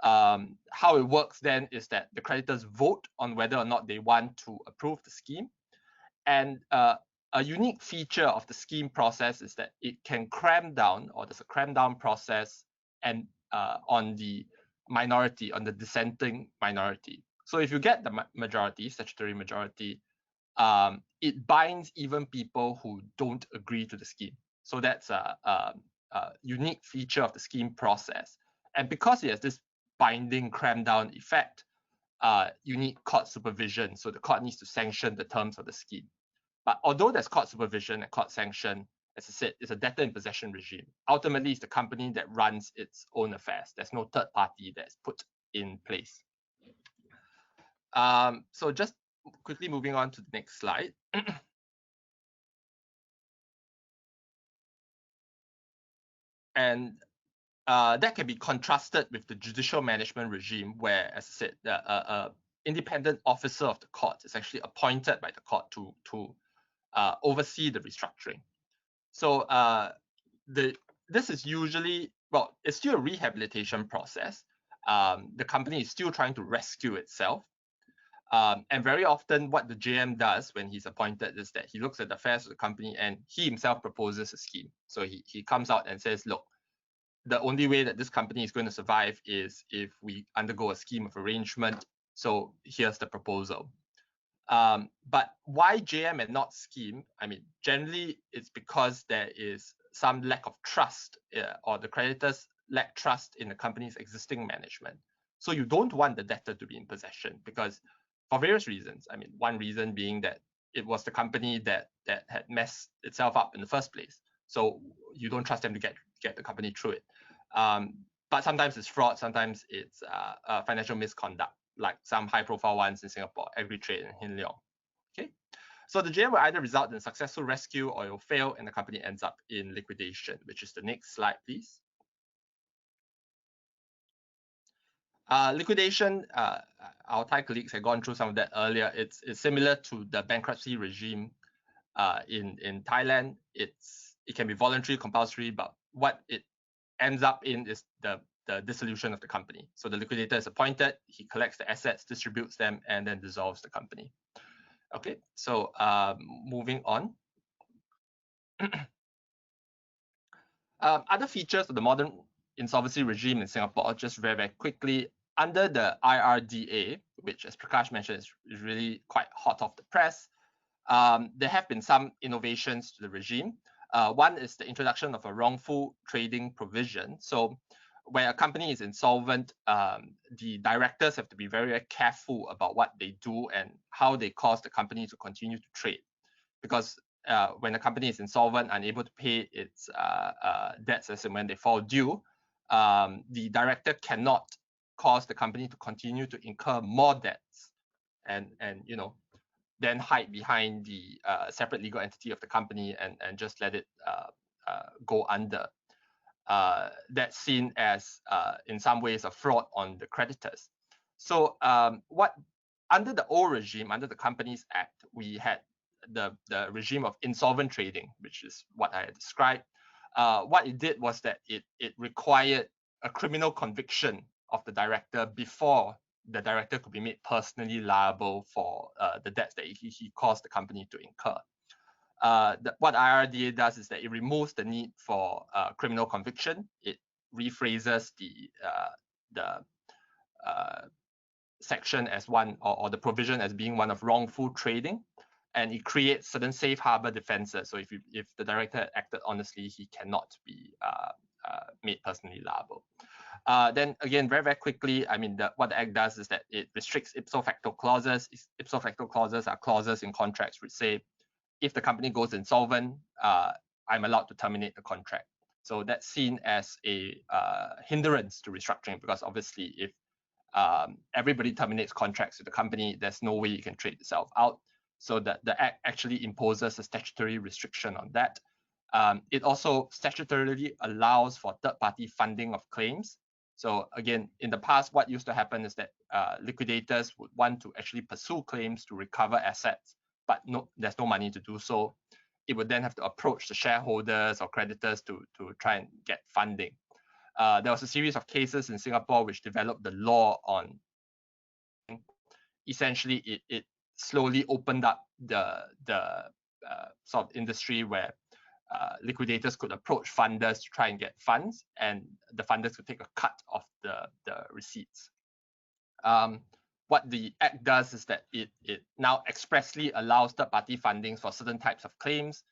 How it works then is that the creditors vote on whether or not they want to approve the scheme. And a unique feature of the scheme process is that it can cram down, or there's a cram down process, and on the minority, on the dissenting minority. So if you get the majority, statutory majority, it binds even people who don't agree to the scheme. So that's a unique feature of the scheme process. And because it has this binding cram down effect, you need court supervision. So the court needs to sanction the terms of the scheme. But although there's court supervision and court sanction, as I said, it's a debtor in possession regime. Ultimately, it's the company that runs its own affairs. There's no third party that's put in place. So just quickly moving on to the next slide. And that can be contrasted with the judicial management regime, where, as I said, the independent officer of the court is actually appointed by the court to oversee the restructuring. So this is usually, well, it's still a rehabilitation process. The company is still trying to rescue itself. And very often what the JM does when he's appointed is that he looks at the affairs of the company and he himself proposes a scheme. So he comes out and says, look, the only way that this company is going to survive is if we undergo a scheme of arrangement. So here's the proposal. But why JM and not scheme? I mean, generally it's because there is some lack of trust, or the creditors lack trust in the company's existing management. So you don't want the debtor to be in possession, because for various reasons. I mean, one reason being that it was the company that had messed itself up in the first place. So you don't trust them to get the company through it. But sometimes it's fraud, sometimes it's financial misconduct, like some high-profile ones in Singapore, Agritrade and Hin Leong. Okay, so the JM will either result in a successful rescue or it will fail and the company ends up in liquidation, which is the next slide, please. Liquidation, our Thai colleagues had gone through some of that earlier. It's similar to the bankruptcy regime in Thailand. It can be voluntary, compulsory, but what it ends up in is the dissolution of the company. So the liquidator is appointed, he collects the assets, distributes them, and then dissolves the company. Okay, so moving on. Other features of the modern insolvency regime in Singapore, just very, very quickly, under the IRDA, which, as Prakash mentioned, is really quite hot off the press, there have been some innovations to the regime. One is the introduction of a wrongful trading provision. So where a company is insolvent, the directors have to be very, very careful about what they do and how they cause the company to continue to trade. Because when a company is insolvent, unable to pay its debts as and when they fall due, the director cannot cause the company to continue to incur more debts and then hide behind the separate legal entity of the company and just let it go under. That's seen as, in some ways, a fraud on the creditors. So under the old regime, under the Companies Act, we had the regime of insolvent trading, which is what I had described. What it did was that it required a criminal conviction of the director before the director could be made personally liable for the debts that he caused the company to incur. What IRDA does is that it removes the need for criminal conviction. It rephrases the section as one, or the provision as being one of wrongful trading, and it creates certain safe harbor defenses. So if the director had acted honestly, he cannot be made personally liable. Then again, very, very quickly, I mean, what the Act does is that it restricts ipso facto clauses. Ipso facto clauses are clauses in contracts which say, if the company goes insolvent, I'm allowed to terminate the contract. So that's seen as a hindrance to restructuring, because obviously if everybody terminates contracts with the company, there's no way you can trade yourself out. So that the Act actually imposes a statutory restriction on that. It also statutorily allows for third-party funding of claims. So again, in the past, what used to happen is that liquidators would want to actually pursue claims to recover assets, but there's no money to do so. It would then have to approach the shareholders or creditors to try and get funding. There was a series of cases in Singapore which developed the law on. Essentially, it slowly opened up the sort of industry where liquidators could approach funders to try and get funds, and the funders could take a cut of the receipts. What the Act does is that it now expressly allows third-party fundings for certain types of claims,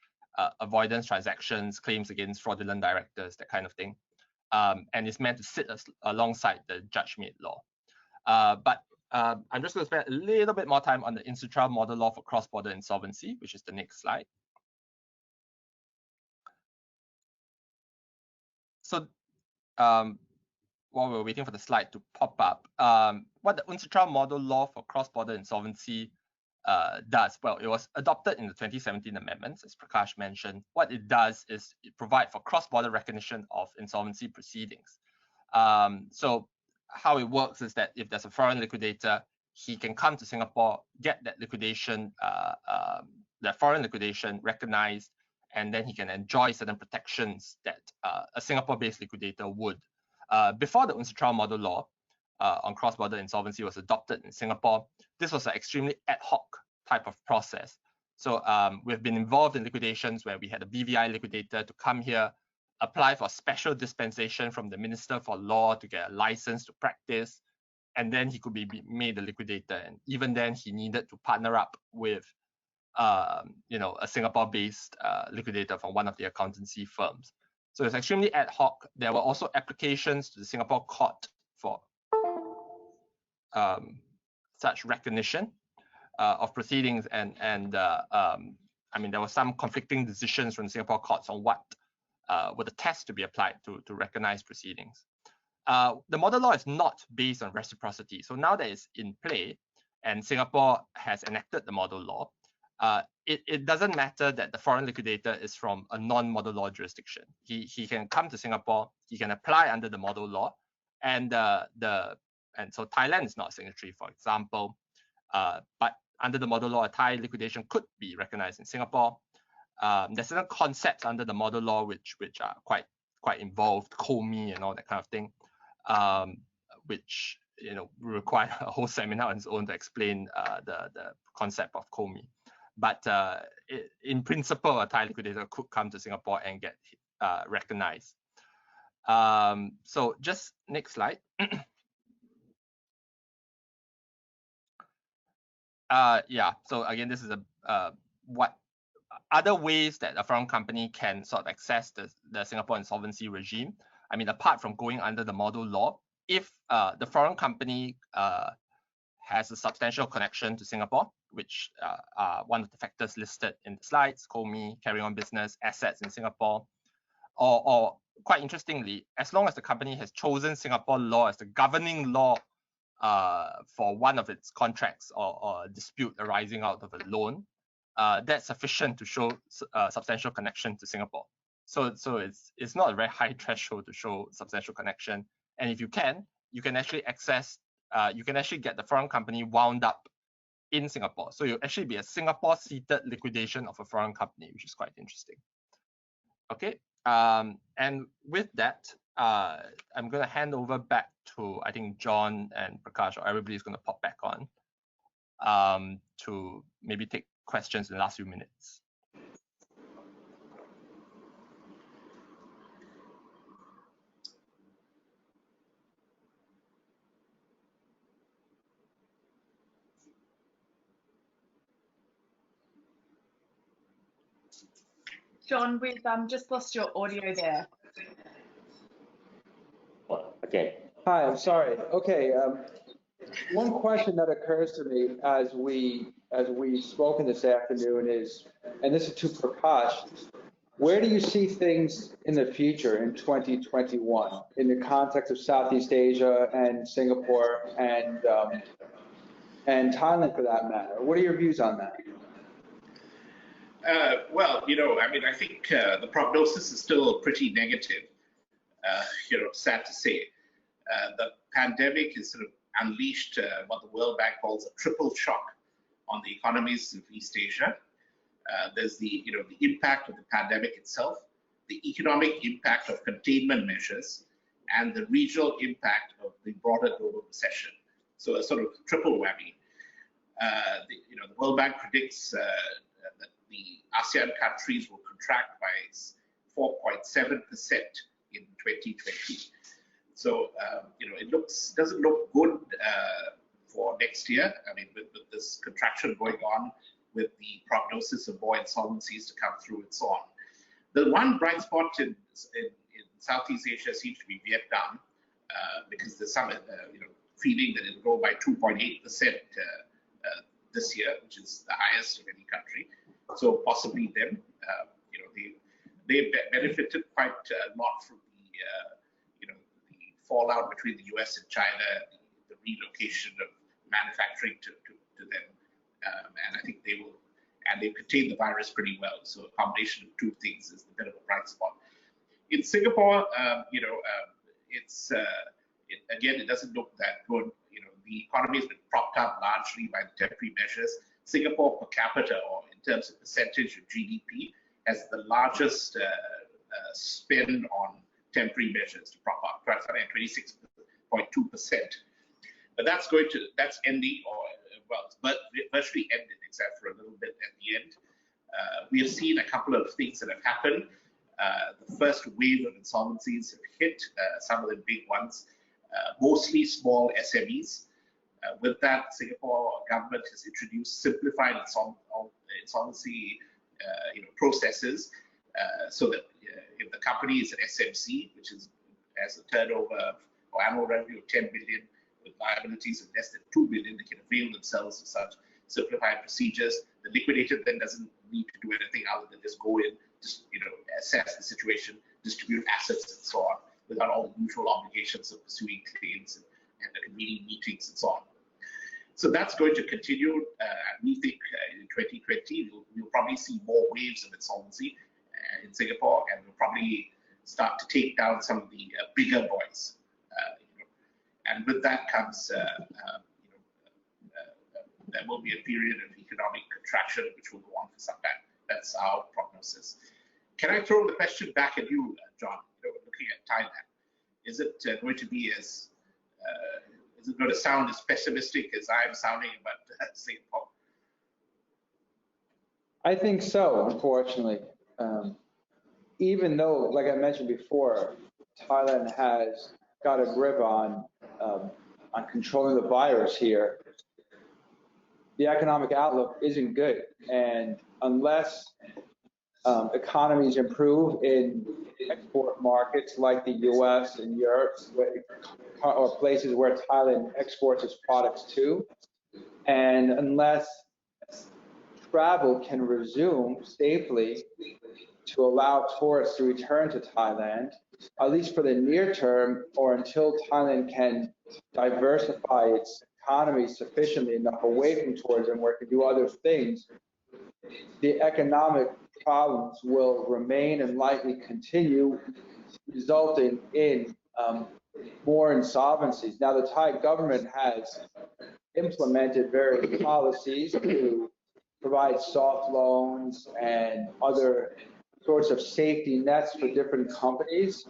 avoidance transactions, claims against fraudulent directors, that kind of thing. And it's meant to sit alongside the judge-made law. But I'm just going to spend a little bit more time on the in-sutra model law for cross-border insolvency, which is the next slide. So while we're waiting for the slide to pop up, what the UNCITRAL model law for cross-border insolvency does, well, it was adopted in the 2017 amendments, as Prakash mentioned. What it does is it provides for cross-border recognition of insolvency proceedings. So how it works is that if there's a foreign liquidator, he can come to Singapore, get that liquidation, that foreign liquidation recognized, and then he can enjoy certain protections that a Singapore-based liquidator would. Before the UNCITRAL model law on cross-border insolvency was adopted in Singapore, this was an extremely ad hoc type of process. So we've been involved in liquidations where we had a BVI liquidator to come here, apply for special dispensation from the Minister for Law to get a license to practice, and then he could be made a liquidator. And even then, he needed to partner up with a Singapore-based liquidator from one of the accountancy firms. So it's extremely ad hoc. There were also applications to the Singapore court for such recognition of proceedings, and I mean, there were some conflicting decisions from the Singapore courts on what were the tests to be applied to recognize proceedings. The model law is not based on reciprocity. So now that it's in play and Singapore has enacted the model law, it doesn't matter that the foreign liquidator is from a non-model law jurisdiction. He can come to Singapore, he can apply under the model law, and so Thailand is not a signatory, for example, but under the model law, a Thai liquidation could be recognized in Singapore. There's certain concepts under the model law which are quite involved, COMI and all that kind of thing, which require a whole seminar on its own to explain the concept of COMI. But in principle, a Thai liquidator could come to Singapore and get recognized. So just next slide. Yeah, so again, this is what other ways that a foreign company can sort of access the Singapore insolvency regime. I mean, apart from going under the model law, if the foreign company has a substantial connection to Singapore, which are one of the factors listed in the slides, COMI, carrying on business, assets in Singapore, or quite interestingly, as long as the company has chosen Singapore law as the governing law for one of its contracts or a dispute arising out of a loan, that's sufficient to show substantial connection to Singapore. So it's not a very high threshold to show substantial connection. And if you can actually access, you can actually get the foreign company wound up in Singapore. So you'll actually be a Singapore-seated liquidation of a foreign company, which is quite interesting. Okay, and with that, I'm going to hand over back to, I think, John and Prakash, or everybody's going to pop back on to maybe take questions in the last few minutes. John, we've just lost your audio there. Okay. Hi, I'm sorry. Okay, one question that occurs to me as we've spoken this afternoon is, and this is to Prakash, where do you see things in the future in 2021 in the context of Southeast Asia and Singapore and Thailand for that matter? What are your views on that? Well, I mean, I think the prognosis is still pretty negative. Sad to say. The pandemic has sort of unleashed what the World Bank calls a triple shock on the economies of East Asia. There's the impact of the pandemic itself, the economic impact of containment measures, and the regional impact of the broader global recession. So a sort of triple whammy. The World Bank predicts that the ASEAN countries will contract by 4.7% in 2020. So it doesn't look good for next year. I mean, with this contraction going on, with the prognosis of more insolvencies to come through and so on. The one bright spot in Southeast Asia seems to be Vietnam, because there's some feeling that it'll grow by 2.8% this year, which is the highest of any country. So possibly them, they benefited quite a lot from the you know, the fallout between the US and China, the relocation of manufacturing to them. And I think they will, and they've contained the virus pretty well. So a combination of two things is a bit of a bright spot. In Singapore, again, it doesn't look that good. You know, the economy has been propped up largely by the temporary measures. Singapore per capita, or in terms of percentage of GDP, has the largest spend on temporary measures to prop up, 26.2%. But that's ending, or well, but virtually ended, except for a little bit at the end. We have seen a couple of things that have happened. The first wave of insolvencies have hit, some of the big ones, mostly small SMEs. With that, Singapore government has introduced simplified insolvency processes, so that if the company is an SMC, which has a turnover or annual revenue of 10 billion with liabilities of less than 2 billion, they can avail themselves of such simplified procedures. The liquidator then doesn't need to do anything other than just go in, just assess the situation, distribute assets, and so on, without all the usual obligations of pursuing claims and convening meetings and so on. So that's going to continue, and we think in 2020 we'll probably see more waves of insolvency in Singapore, and we'll probably start to take down some of the bigger boys. And with that comes, there will be a period of economic contraction which will go on for some time. That's our prognosis. Can I throw the question back at you, John? Looking at Thailand, is it going to be as is it going to sound as pessimistic as I'm sounding about Singapore? I think so, unfortunately. Even though, like I mentioned before, Thailand has got a grip on controlling the virus here, the economic outlook isn't good. And unless economies improve in export markets like the US and Europe, or places where Thailand exports its products to, and unless travel can resume safely to allow tourists to return to Thailand, at least for the near term, or until Thailand can diversify its economy sufficiently enough away from tourism where it can do other things, the economic problems will remain and likely continue, resulting in more insolvencies. Now, the Thai government has implemented various policies to provide soft loans and other sorts of safety nets for different companies,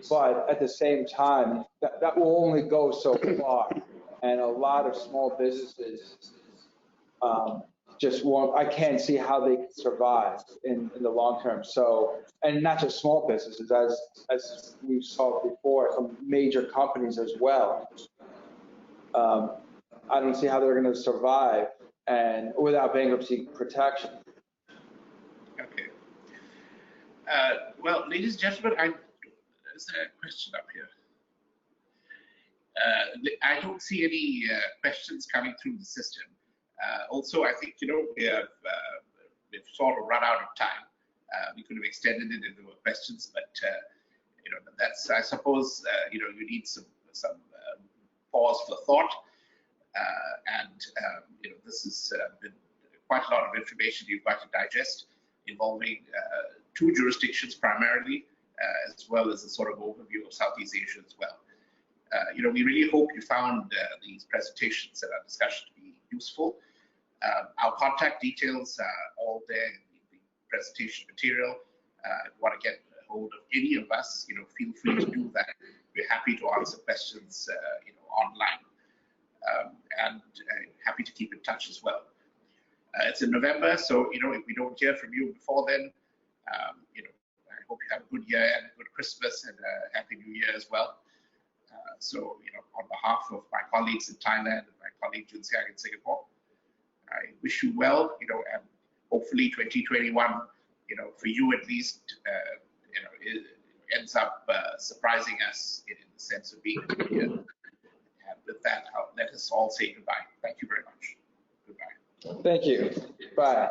but at the same time, that will only go so far, and a lot of small businesses just won't. I can't see how they can survive in the long term. So, and not just small businesses, as we saw before, some major companies as well. I don't see how they're going to survive and without bankruptcy protection. Okay. Well, ladies and gentlemen, there's a question up here. I don't see any questions coming through the system. Also, I think we've sort of run out of time. We could have extended it if there were questions, but that's, I suppose, you need some pause for thought. This has been quite a lot of information you've got to digest, involving two jurisdictions primarily, as well as a sort of overview of Southeast Asia as well. We really hope you found these presentations and our discussion to be useful. Our contact details are all there in the presentation material. If you want to get a hold of any of us, feel free to do that. We're happy to answer questions, online, and happy to keep in touch as well. It's in November, so if we don't hear from you before then, I hope you have a good year and a good Christmas and a happy New Year as well. So, on behalf of my colleagues in Thailand and my colleague Jun Siang in Singapore, I wish you well, and hopefully 2021, for you at least, it ends up surprising us in the sense of being a good year. And with that, let us all say goodbye. Thank you very much. Goodbye. Thank you. Bye.